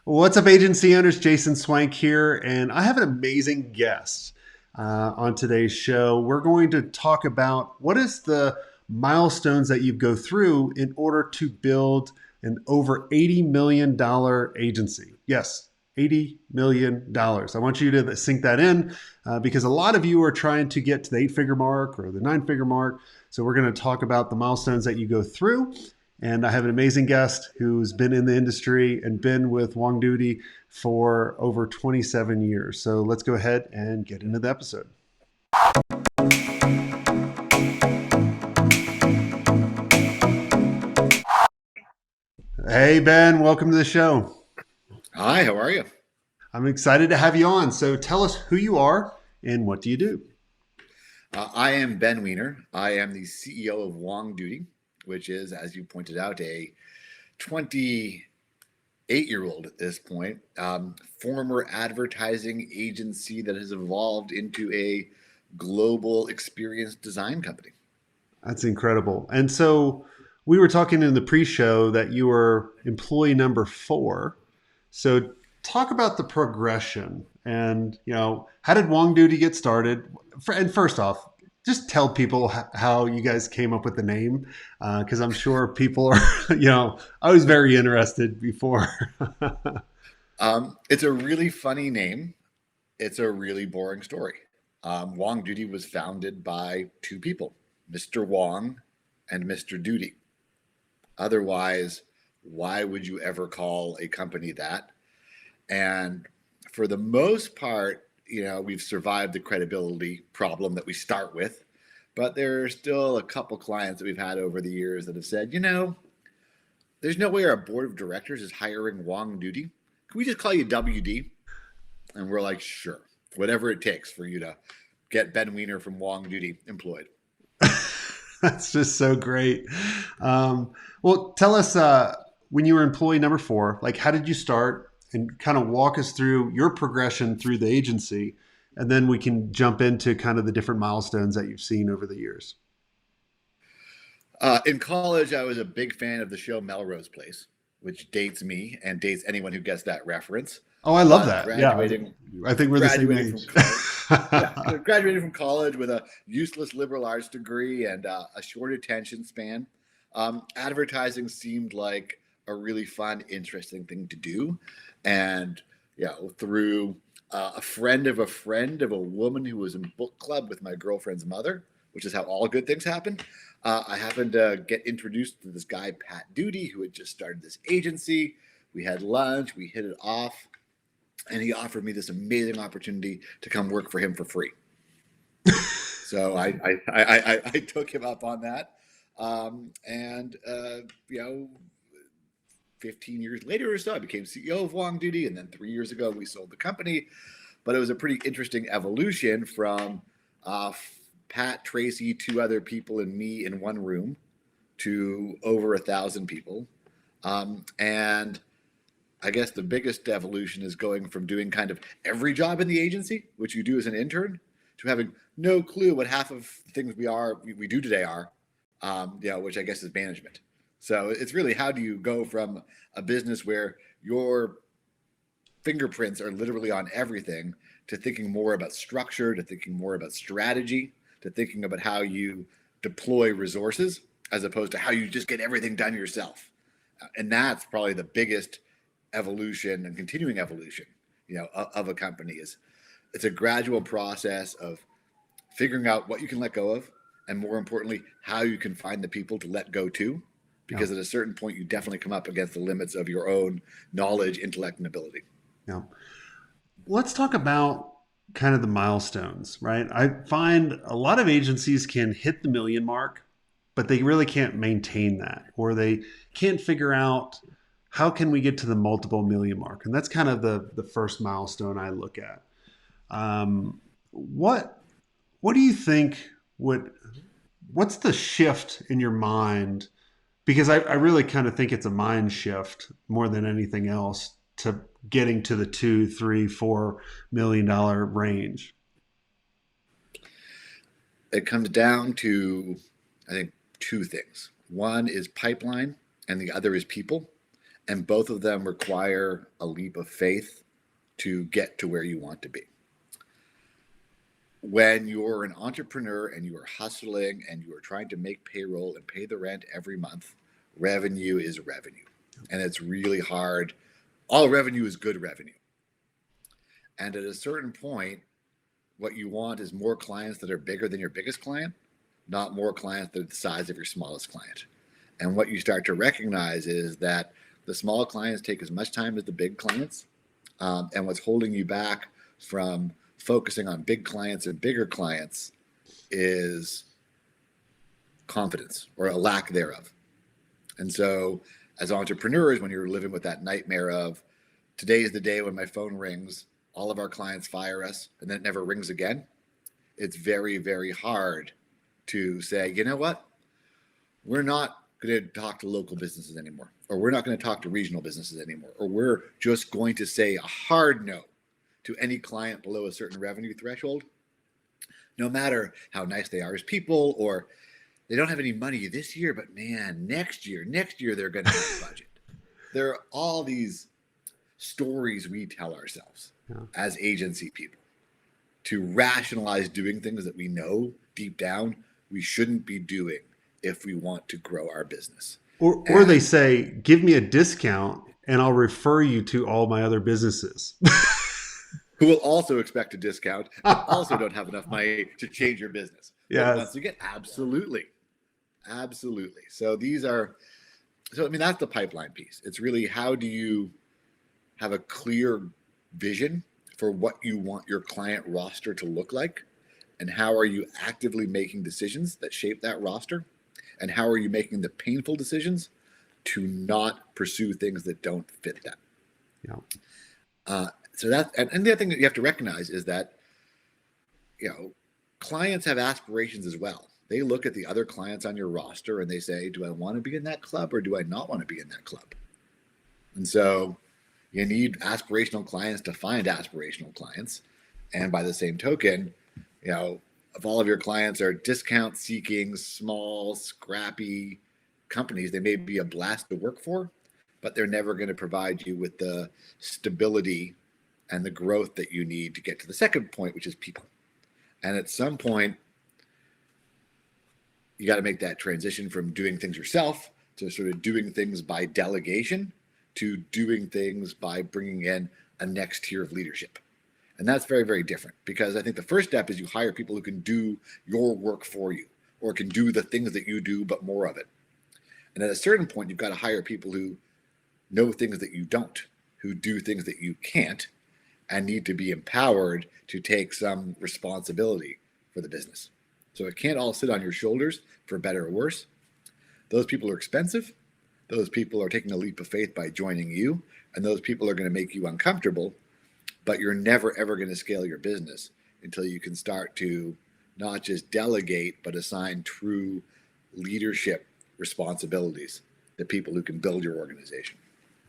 What's up, agency owners? Jason Swenk here, and I have an amazing guest on today's show. We're going to talk about what is the milestones that you go through in order to build an over $80 million agency. Yes, $80 million. I want you to sink that in because a lot of you are trying to get to the eight-figure mark or the nine-figure mark. So we're going to talk about the milestones that you go through. And I have an amazing guest who's been in the industry and been with Wong for over 27 years. So let's go ahead and get into the episode. Hey, Ben, welcome to the show. Hi, how are you? I'm excited to have you on. So tell us who you are and what do you do? I am Ben Weiner. I am the CEO of Wong, which is, as you pointed out, a 28-year-old at this point, former advertising agency that has evolved into a global experience design company. That's incredible. And so we were talking in the pre-show that you were employee number 4. So talk about the progression and, how did Wong Duty get started? And first off, just tell people how you guys came up with the name, because I'm sure people are, I was very interested before. It's a really funny name. It's a really boring story. Wong was founded by two people, Mr. Wong and Mr. Duty. Otherwise, why would you ever call a company that? And for the most part, we've survived the credibility problem that we start with. But there are still a couple clients that we've had over the years that have said, there's no way our board of directors is hiring Wong Duty. Can we just call you WD? And we're like, sure, whatever it takes for you to get Ben Weiner from Wong Duty employed. That's just so great. Well, tell us when you were employee number 4, like how did you start, and kind of walk us through your progression through the agency, and then we can jump into kind of the different milestones that you've seen over the years. In college, I was a big fan of the show Melrose Place, which dates me and dates anyone who gets that reference. Oh, I love But that. Yeah, I think we're the same graduating from age. college, yeah, graduating from college with a useless liberal arts degree and a short attention span, advertising seemed like a really fun, interesting thing to do. And through a friend of a woman who was in book club with my girlfriend's mother, which is how all good things happen. I happened to get introduced to this guy, Pat Duty, who had just started this agency. We had lunch, we hit it off, and he offered me this amazing opportunity to come work for him for free. So I took him up on that. And 15 years later or so, I became CEO of Wong Duty. And then 3 years ago, we sold the company. But it was a pretty interesting evolution from Pat, Tracy, 2 other people, and me in one room to over 1,000 people. And I guess the biggest evolution is going from doing kind of every job in the agency, which you do as an intern, to having no clue what half of the things we do today are, which I guess is management. So it's really, how do you go from a business where your fingerprints are literally on everything to thinking more about structure, to thinking more about strategy, to thinking about how you deploy resources as opposed to how you just get everything done yourself. And that's probably the biggest evolution and continuing evolution, of a company. Is it's a gradual process of figuring out what you can let go of, and more importantly, how you can find the people to let go to, Yeah. because at a certain point, you definitely come up against the limits of your own knowledge, intellect, and ability. Yeah. Let's talk about kind of the milestones, right? I find a lot of agencies can hit the million mark, but they really can't maintain that, or they can't figure out how can we get to the multiple million mark. And that's kind of the first milestone I look at. What do you think would what's the shift in your mind? Because I really kind of think it's a mind shift more than anything else to getting to the 2, 3, 4 million dollar range. It comes down to, I think, two things. One is pipeline, and the other is people. And both of them require a leap of faith to get to where you want to be. When you're an entrepreneur and you are hustling and you are trying to make payroll and pay the rent every month, revenue is revenue. And it's really hard. All revenue is good revenue. And at a certain point, what you want is more clients that are bigger than your biggest client, not more clients that are the size of your smallest client. And what you start to recognize is that the small clients take as much time as the big clients. And what's holding you back from focusing on big clients and bigger clients is confidence or a lack thereof. And so as entrepreneurs, when you're living with that nightmare of today is the day when my phone rings, all of our clients fire us, and then it never rings again, it's very, very hard to say, you know what? We're not going to talk to local businesses anymore, or we're not going to talk to regional businesses anymore, or we're just going to say a hard no to any client below a certain revenue threshold, no matter how nice they are as people, or they don't have any money this year, but man, next year they're going to have a budget. There are all these stories we tell ourselves as agency people to rationalize doing things that we know deep down we shouldn't be doing if we want to grow our business. Or they say, give me a discount and I'll refer you to all my other businesses. Who will also expect a discount and also don't have enough money to change your business. Yes. But once again, absolutely. Absolutely. So that's the pipeline piece. It's really, how do you have a clear vision for what you want your client roster to look like? And how are you actively making decisions that shape that roster? And how are you making the painful decisions to not pursue things that don't fit that? Yeah. So that, and the other thing that you have to recognize is that, clients have aspirations as well. They look at the other clients on your roster and they say, do I want to be in that club or do I not want to be in that club? And so you need aspirational clients to find aspirational clients. And by the same token, if all of your clients are discount seeking, small, scrappy companies, they may be a blast to work for, but they're never going to provide you with the stability and the growth that you need to get to the second point, which is people. And at some point, you got to make that transition from doing things yourself to sort of doing things by delegation to doing things by bringing in a next tier of leadership. And that's very, very different, because I think the first step is you hire people who can do your work for you or can do the things that you do, but more of it. And at a certain point, you've got to hire people who know things that you don't, who do things that you can't, and need to be empowered to take some responsibility for the business. So it can't all sit on your shoulders, for better or worse. Those people are expensive. Those people are taking a leap of faith by joining you, and those people are going to make you uncomfortable, but you're never, ever going to scale your business until you can start to not just delegate, but assign true leadership responsibilities to people who can build your organization.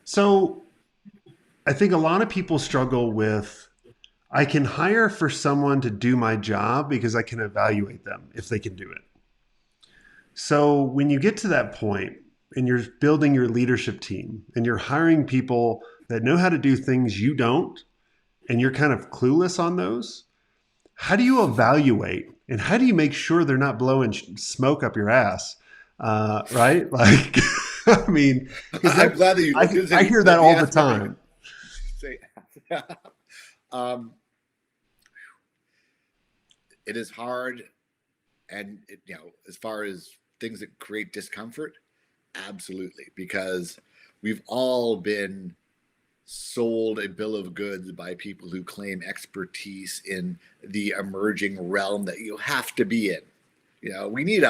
So I think a lot of people struggle with, I can hire for someone to do my job because I can evaluate them if they can do it. So when you get to that point and you're building your leadership team and you're hiring people that know how to do things you don't, and you're kind of clueless on those, how do you evaluate and how do you make sure they're not blowing smoke up your ass? Right? Like, I mean, I'm glad that you I hear that all the time. It is hard. And, as far as things that create discomfort, absolutely, because we've all been sold a bill of goods by people who claim expertise in the emerging realm that you have to be in. We need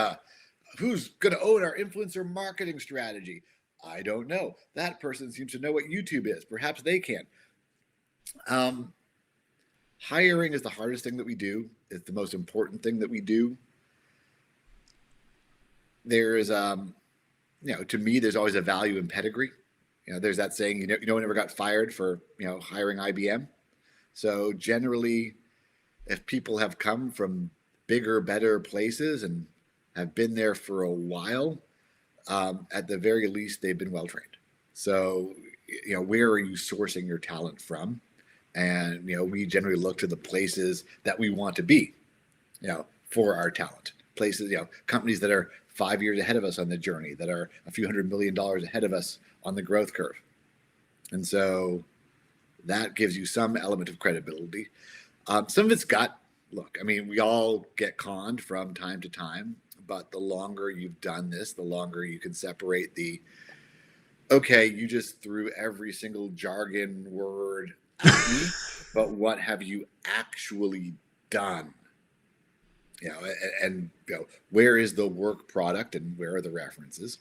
who's going to own our influencer marketing strategy? I don't know. That person seems to know what YouTube is. Perhaps they can. Hiring is the hardest thing that we do. It's the most important thing that we do. There is, to me, there's always a value in pedigree. There's that saying, no one ever got fired for, hiring IBM. So generally, if people have come from bigger, better places and have been there for a while, at the very least, they've been well trained. So, where are you sourcing your talent from? And, we generally look to the places that we want to be, for our talent. Places, companies that are 5 years ahead of us on the journey, that are a few $100 million ahead of us on the growth curve. And so that gives you some element of credibility. Some of it's gut. Look, I mean, we all get conned from time to time, but the longer you've done this, the longer you can separate okay, you just threw every single jargon word at me, but what have you actually done? And where is the work product and where are the references?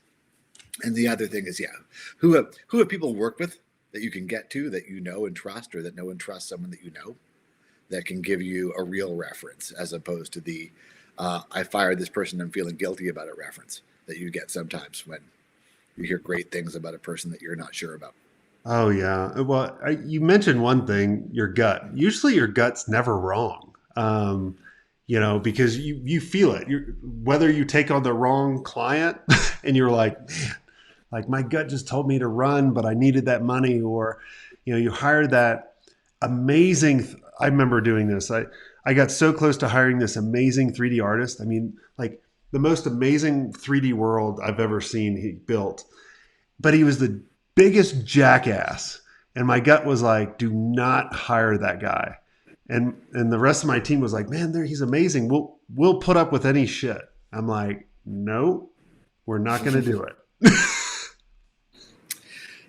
And the other thing is, who have people worked with that you can get to, that and trust, or that know and trust someone that that can give you a real reference, as opposed to the I fired this person, I'm feeling guilty about a reference that you get sometimes when you hear great things about a person that you're not sure about. Oh yeah. Well, you mentioned one thing, your gut. Usually, your gut's never wrong. Because you feel it. Whether you take on the wrong client and you're like, man, like my gut just told me to run, but I needed that money, or you hired that amazing. I remember doing this. I got so close to hiring this amazing 3D artist. I mean, like the most amazing 3D world I've ever seen. He built, but he was the biggest jackass. And my gut was like, do not hire that guy. And the rest of my team was like, man, he's amazing. We'll put up with any shit. I'm like, no, we're not going to do it.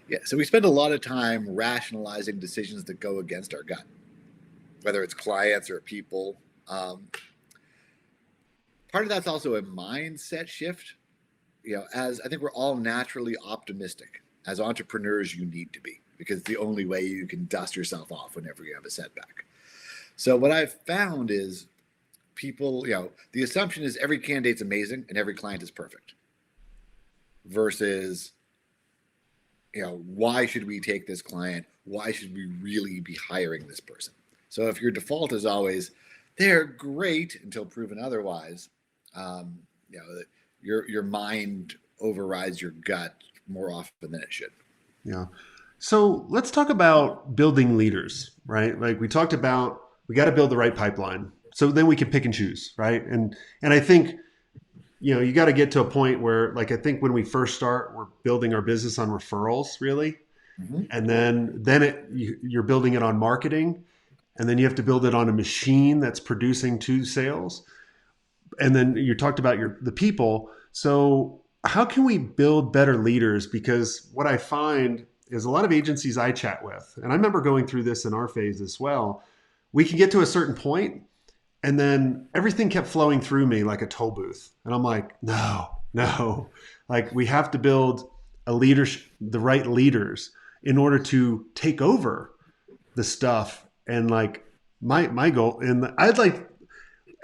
Yeah, so we spend a lot of time rationalizing decisions that go against our gut, whether it's clients or people. Part of that's also a mindset shift. As I think we're all naturally optimistic. As entrepreneurs, you need to be, because it's the only way you can dust yourself off whenever you have a setback. So what I've found is people, the assumption is every candidate's amazing and every client is perfect. Versus, why should we take this client? Why should we really be hiring this person? So if your default is always, they're great until proven otherwise, your mind overrides your gut more often than it should. Yeah. So let's talk about building leaders, right? Like we talked about, we got to build the right pipeline. So then we can pick and choose, right? And I think you got to get to a point where, like, I think when we first start, we're building our business on referrals, really, and then you're building it on marketing, and then you have to build it on a machine that's producing to sales, and then you talked about the people. So how can we build better leaders? Because what I find is a lot of agencies I chat with, and I remember going through this in our phase as well. We can get to a certain point, and then everything kept flowing through me like a toll booth. And I'm like, no. Like we have to build the right leaders in order to take over the stuff. And like my goal, and I'd like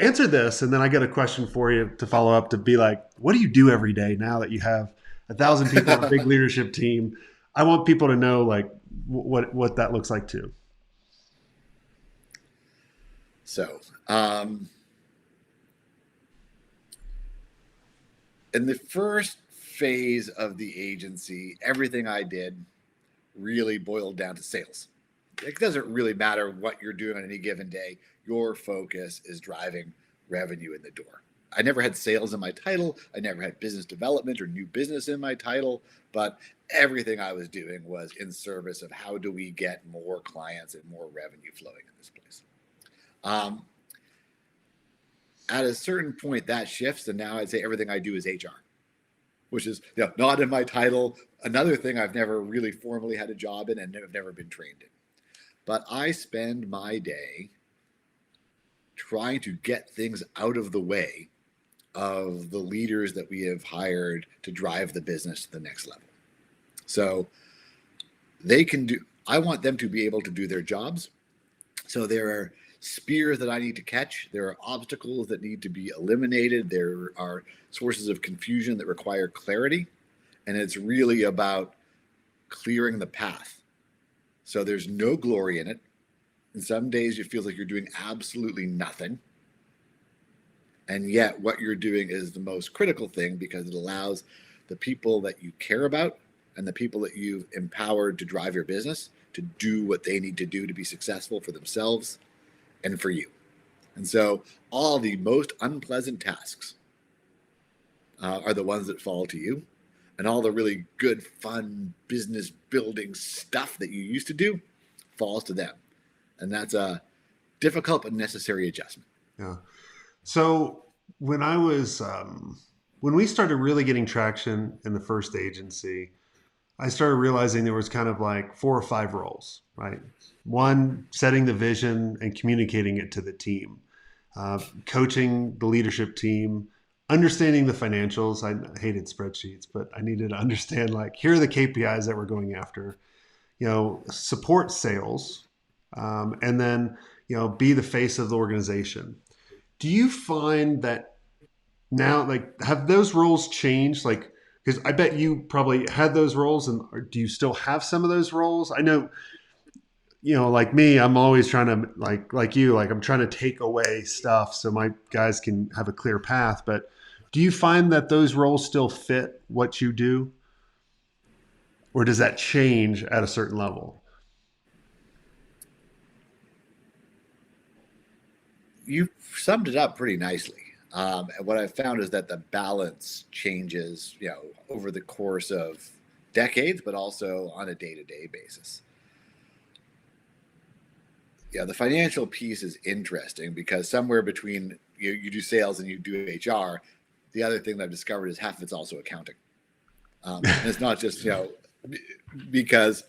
answer this, and then I got a question for you to follow up, to be like, what do you do every day now that you have 1,000 people on a big leadership team? I want people to know like what that looks like too. So, in the first phase of the agency, everything I did really boiled down to sales. It doesn't really matter what you're doing on any given day. Your focus is driving revenue in the door. I never had sales in my title. I never had business development or new business in my title, but everything I was doing was in service of how do we get more clients and more revenue flowing in this place. At a certain point, that shifts, and now I'd say everything I do is HR, which is not in my title. Another thing I've never really formally had a job in and have never been trained in. But I spend my day trying to get things out of the way of the leaders that we have hired to drive the business to the next level. So I want them to be able to do their jobs. So there are spears that I need to catch. There are obstacles that need to be eliminated. There are sources of confusion that require clarity. And it's really about clearing the path. So there's no glory in it. And some days it feels like you're doing absolutely nothing. And yet what you're doing is the most critical thing, because it allows the people that you care about and the people that you've empowered to drive your business to do what they need to do to be successful for themselves and for you. And so all the most unpleasant tasks are the ones that fall to you. And all the really good, fun business building stuff that you used to do falls to them. And that's a difficult but necessary adjustment. Yeah. So when I was, when we started really getting traction in the first agency, I started realizing there was kind of like 4 or 5 roles, right? One, setting the vision and communicating it to the team, coaching the leadership team, understanding the financials. I hated spreadsheets, but I needed to understand like, here are the KPIs that we're going after, support sales, and then, be the face of the organization. Do you find that now, like, have those roles changed? Like, because I bet you probably had those roles, and do you still have some of those roles? I know, like me, I'm always trying to like you, like I'm trying to take away stuff so my guys can have a clear path. But do you find that those roles still fit what you do, or does that change at a certain level? You summed it up pretty nicely. And what I've found is that the balance changes, over the course of decades, but also on a day-to-day basis. Yeah, the financial piece is interesting because somewhere between you do sales and you do HR, the other thing that I've discovered is half of it's also accounting. And it's not just, because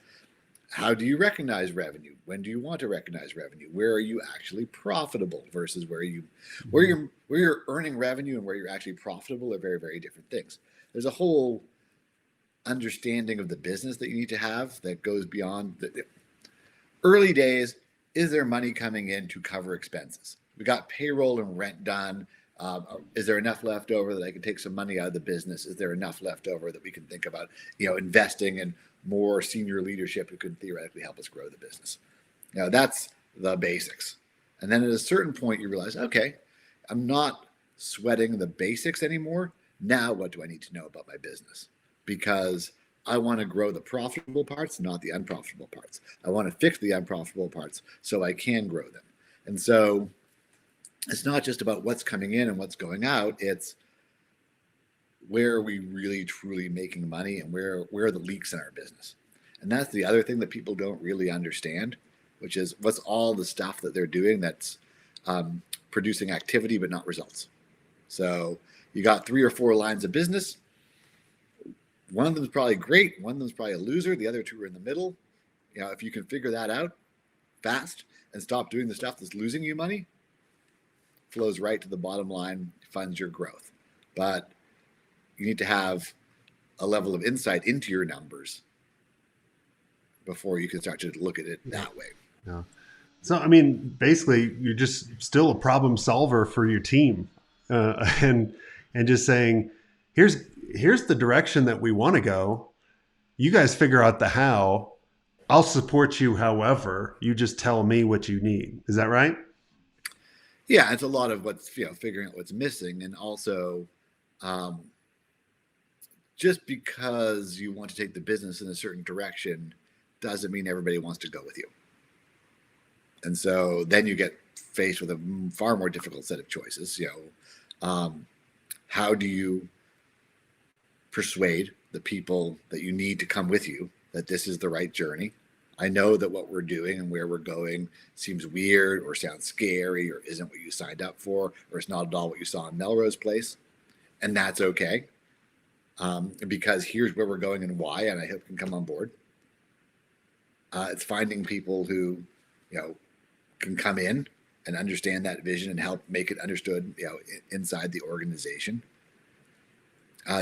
how do you recognize revenue? When do you want to recognize revenue? Where are you actually profitable versus where you're earning revenue and where you're actually profitable are very, very different things. There's a whole understanding of the business that you need to have that goes beyond the early days. Is there money coming in to cover expenses? We got payroll and rent done. Is there enough left over that I can take some money out of the business? Is there enough left over that we can think about, investing in more senior leadership who could theoretically help us grow the business? Now that's the basics. And then at a certain point you realize, okay, I'm not sweating the basics anymore. Now what do I need to know about my business? Because I want to grow the profitable parts, not the unprofitable parts. I want to fix the unprofitable parts so I can grow them. And so it's not just about what's coming in and what's going out. It's where are we really truly making money and where are the leaks in our business? And that's the other thing that people don't really understand, which is what's all the stuff that they're doing that's producing activity but not results. So you got 3 or 4 lines of business. One of them is probably great. One of them is probably a loser. The other 2 are in the middle. If you can figure that out fast and stop doing the stuff that's losing you money, flows right to the bottom line, funds your growth. But you need to have a level of insight into your numbers before you can start to look at it that way. Yeah. So, I mean, basically, you're just still a problem solver for your team, and just saying, here's the direction that we want to go. You guys figure out the how. I'll support you, however. You just tell me what you need. Is that right? Yeah, it's a lot of what's figuring out what's missing, and also, just because you want to take the business in a certain direction doesn't mean everybody wants to go with you. And so then you get faced with a far more difficult set of choices. How do you persuade the people that you need to come with you that this is the right journey? I know that what we're doing and where we're going seems weird or sounds scary or isn't what you signed up for, or it's not at all what you saw in Melrose Place. And that's okay. Because here's where we're going and why, and I hope you can come on board. It's finding people who, can come in and understand that vision and help make it understood, inside the organization.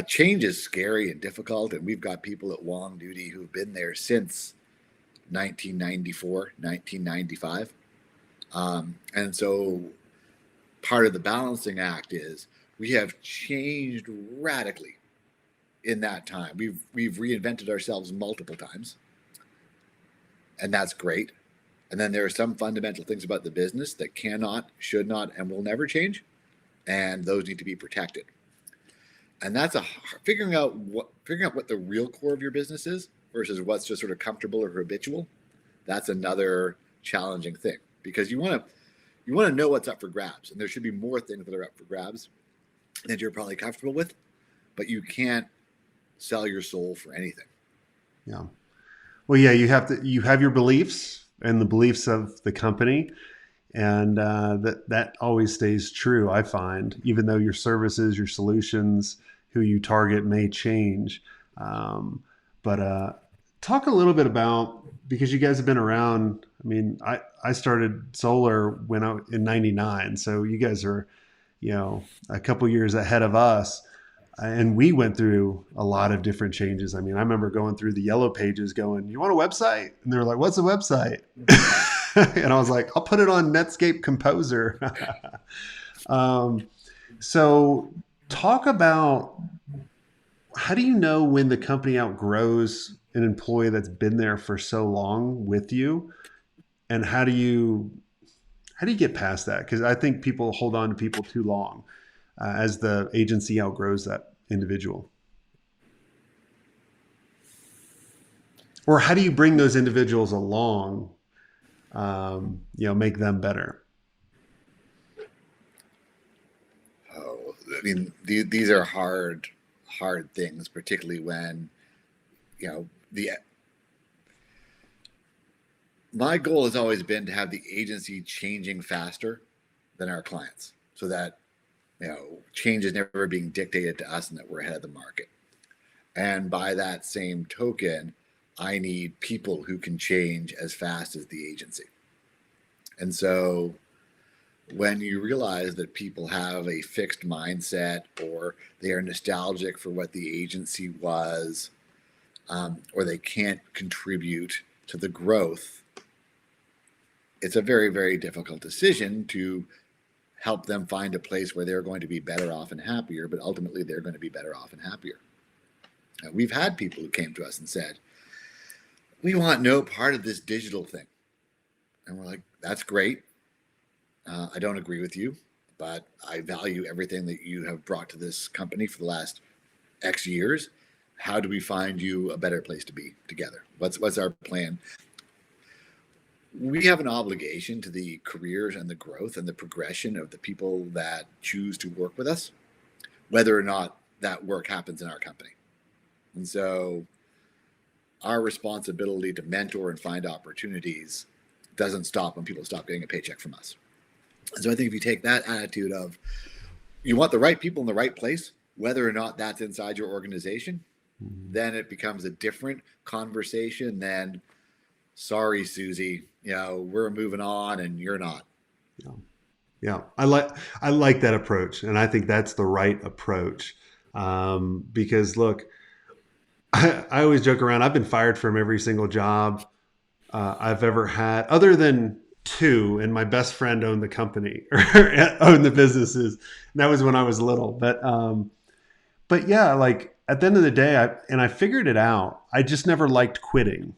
Change is scary and difficult, and we've got people at Wong Duty who've been there since 1994, 1995. And so part of the balancing act is we have changed radically in that time. We've reinvented ourselves multiple times, and that's great. And then there are some fundamental things about the business that cannot, should not, and will never change, and those need to be protected. And that's figuring out what the real core of your business is versus what's just sort of comfortable or habitual. That's another challenging thing, because you want to know what's up for grabs, and there should be more things that are up for grabs that you're probably comfortable with, but you can't sell your soul for anything. Yeah. Well, yeah, you have your beliefs and the beliefs of the company, and that always stays true. I find, even though your services, your solutions, who you target may change, but talk a little bit about, because you guys have been around. I mean, I started solar when I in '99, so you guys are, a couple years ahead of us. And we went through a lot of different changes. I mean, I remember going through the yellow pages going, "You want a website?" And they were like, "What's a website?" And I was like, "I'll put it on Netscape Composer." um, so talk about, how do you know when the company outgrows an employee that's been there for so long with you? And how do you get past that? Because I think people hold on to people too long as the agency outgrows that individual. Or how do you bring those individuals along, make them better? Oh, I mean, these are hard things, particularly when the my goal has always been to have the agency changing faster than our clients, so that change is never being dictated to us and that we're ahead of the market. And by that same token, I need people who can change as fast as the agency. And so when you realize that people have a fixed mindset, or they are nostalgic for what the agency was, or they can't contribute to the growth, it's a very, very difficult decision to help them find a place where they're going to be better off and happier, but ultimately they're going to be better off and happier. We've had people who came to us and said, "We want no part of this digital thing." And we're like, "That's great. I don't agree with you, but I value everything that you have brought to this company for the last X years. How do we find you a better place to be together? What's our plan?" We have an obligation to the careers and the growth and the progression of the people that choose to work with us, whether or not that work happens in our company. And so our responsibility to mentor and find opportunities doesn't stop when people stop getting a paycheck from us. And so I think if you take that attitude of, you want the right people in the right place, whether or not that's inside your organization, then it becomes a different conversation than, "Sorry, Susie, we're moving on and you're not." Yeah. Yeah, I like that approach, and I think that's the right approach. Because look, I always joke around. I've been fired from every single job I've ever had, other than two, and my best friend owned the company or owned the businesses. And that was when I was little. But yeah, like at the end of the day, I figured it out. I just never liked quitting.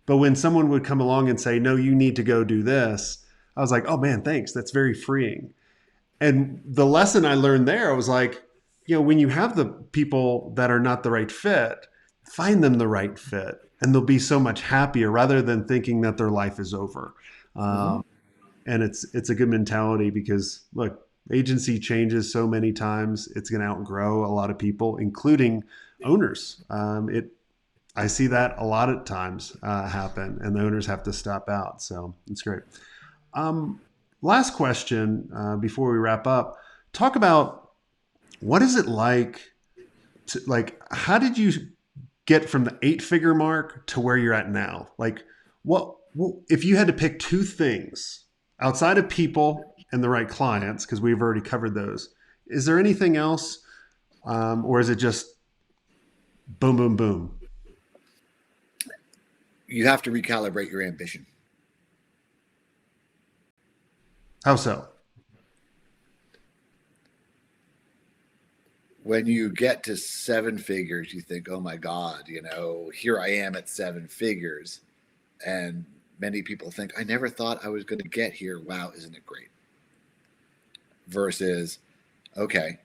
But when someone would come along and say, "No, you need to go do this," I was like, "Oh man, thanks. That's very freeing." And the lesson I learned there was like, when you have the people that are not the right fit, find them the right fit, and they'll be so much happier rather than thinking that their life is over. Mm-hmm. And it's a good mentality, because look, agency changes so many times. It's going to outgrow a lot of people, including owners. I see that a lot of times happen, and the owners have to stop out. So it's great. Um, Last question before we wrap up. Talk about, what is it like how did you get from the 8-figure mark to where you're at now? Like, what if you had to pick two things outside of people and the right clients, because we've already covered those? Is there anything else, or is it just boom, boom, boom? You have to recalibrate your ambition. How so? When you get to 7 figures, you think, "Oh my God, here I am at 7 figures." And many people think, "I never thought I was going to get here. Wow, isn't it great?" Versus, "Okay,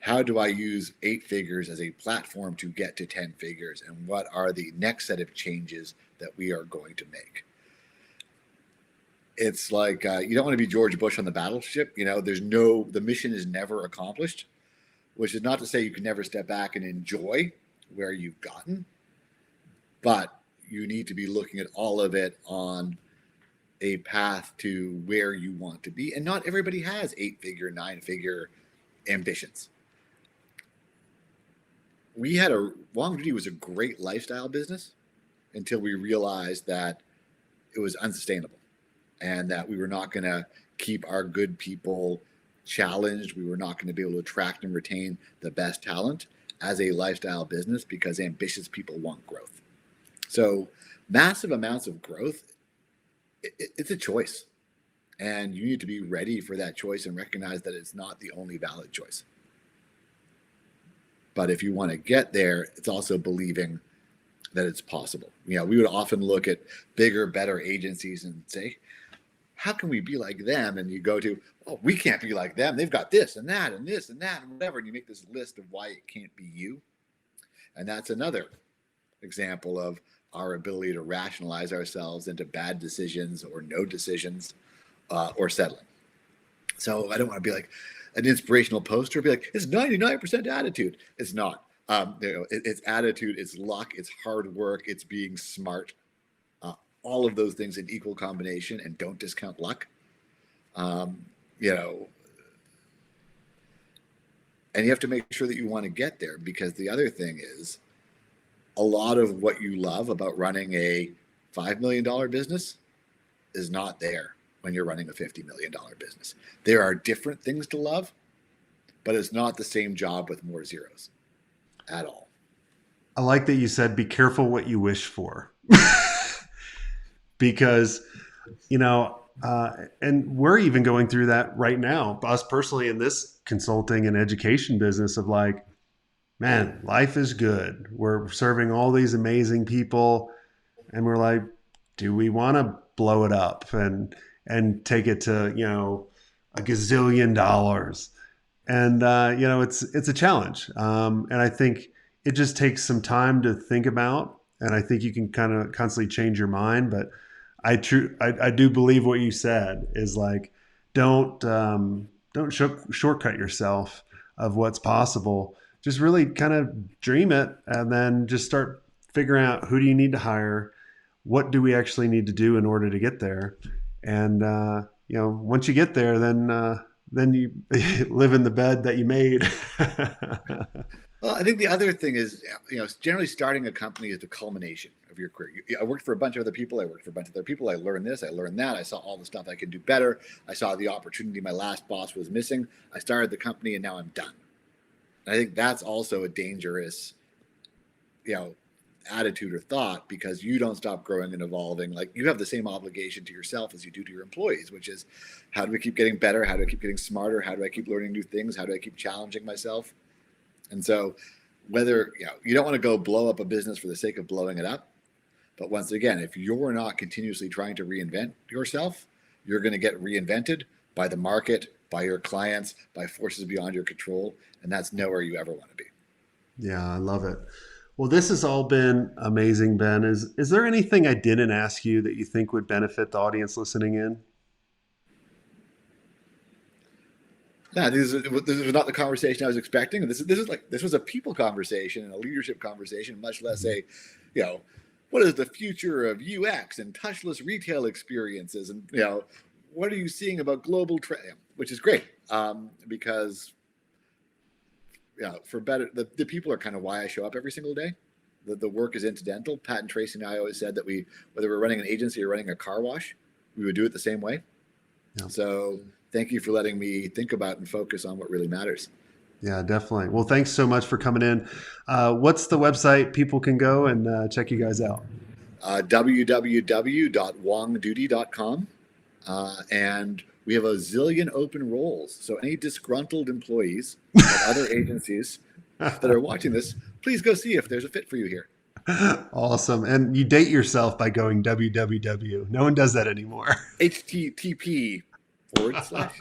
how do I use 8 figures as a platform to get to 10 figures? And what are the next set of changes that we are going to make? It's like you don't want to be George Bush on the battleship. The mission is never accomplished, which is not to say you can never step back and enjoy where you've gotten, but you need to be looking at all of it on a path to where you want to be. And not everybody has 8-figure, 9-figure ambitions. Wong Duty was a great lifestyle business until we realized that it was unsustainable and that we were not going to keep our good people challenged. We were not going to be able to attract and retain the best talent as a lifestyle business because ambitious people want growth. So massive amounts of growth, it's a choice. And you need to be ready for that choice and recognize that it's not the only valid choice. But if you want to get there, it's also believing that it's possible. We would often look at bigger, better agencies and say, how can we be like them? And you go to, oh, we can't be like them. They've got this and that and this and that and whatever. And you make this list of why it can't be you. And that's another example of our ability to rationalize ourselves into bad decisions or no decisions or settling. So I don't want to be like an inspirational poster, be like, it's 99% attitude. It's not. It's attitude, it's luck, it's hard work, it's being smart. All of those things in equal combination, and don't discount luck. And you have to make sure that you want to get there, because the other thing is a lot of what you love about running a $5 million business is not there when you're running a $50 million business. There are different things to love, but it's not the same job with more zeros at all. I like that you said, be careful what you wish for. Because, and we're even going through that right now, us personally in this consulting and education business of like, man, life is good. We're serving all these amazing people. And we're like, do we want to blow it up and take it to, a gazillion dollars? And, it's a challenge. And I think it just takes some time to think about. And I think you can kind of constantly change your mind. But I do believe what you said is like, don't shortcut yourself of what's possible. Just really kind of dream it, and then just start figuring out, who do you need to hire? What do we actually need to do in order to get there? And, once you get there, then you live in the bed that you made. Well, I think the other thing is, generally starting a company is the culmination of your career. I worked for a bunch of other people. I worked for a bunch of other people. I learned this. I learned that. I saw all the stuff I could do better. I saw the opportunity my last boss was missing. I started the company, and now I'm done. And I think that's also a dangerous, attitude or thought, because you don't stop growing and evolving. Like, you have the same obligation to yourself as you do to your employees, which is, how do we keep getting better? How do I keep getting smarter? How do I keep learning new things? How do I keep challenging myself? And so whether, you don't want to go blow up a business for the sake of blowing it up. But once again, if you're not continuously trying to reinvent yourself, you're going to get reinvented by the market, by your clients, by forces beyond your control. And that's nowhere you ever want to be. Yeah, I love it. Well, this has all been amazing, Ben. Is there anything I didn't ask you that you think would benefit the audience listening in? No, this was not the conversation I was expecting. This was a people conversation and a leadership conversation, much less a, what is the future of UX and touchless retail experiences, and what are you seeing about global trend, which is great, because for better, the people are kind of why I show up every single day. The work is incidental. Pat and Tracy and I always said that whether we're running an agency or running a car wash, we would do it the same way. Yeah. So thank you for letting me think about and focus on what really matters. Yeah, definitely. Well, thanks so much for coming in. What's the website people can go and check you guys out? www.wongduty.com. And we have a zillion open roles. So any disgruntled employees of other agencies that are watching this, please go see if there's a fit for you here. Awesome. And you date yourself by going www. No one does that anymore. HTTP forward slash.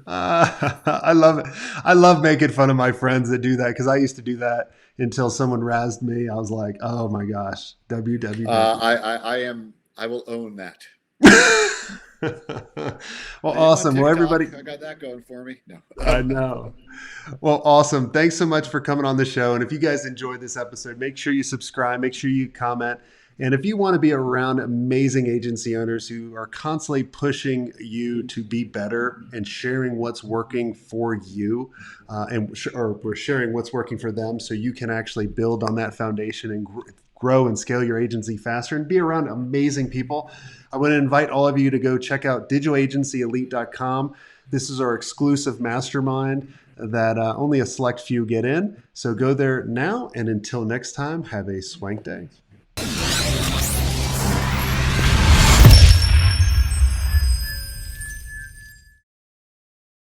I love it. I love making fun of my friends that do that because I used to do that until someone razzed me. I was like, oh my gosh, www. I will own that. Well, I am on awesome. Well, TikTok. everybody, I got that going for me. No. I know. Well, awesome. Thanks so much for coming on the show. And if you guys enjoyed this episode, make sure you subscribe, make sure you comment. And if you want to be around amazing agency owners who are constantly pushing you to be better and sharing what's working for you, or we're sharing what's working for them so you can actually build on that foundation and grow and scale your agency faster and be around amazing people, I want to invite all of you to go check out digitalagencyelite.com. This is our exclusive mastermind that only a select few get in. So go there now. And until next time, have a swank day.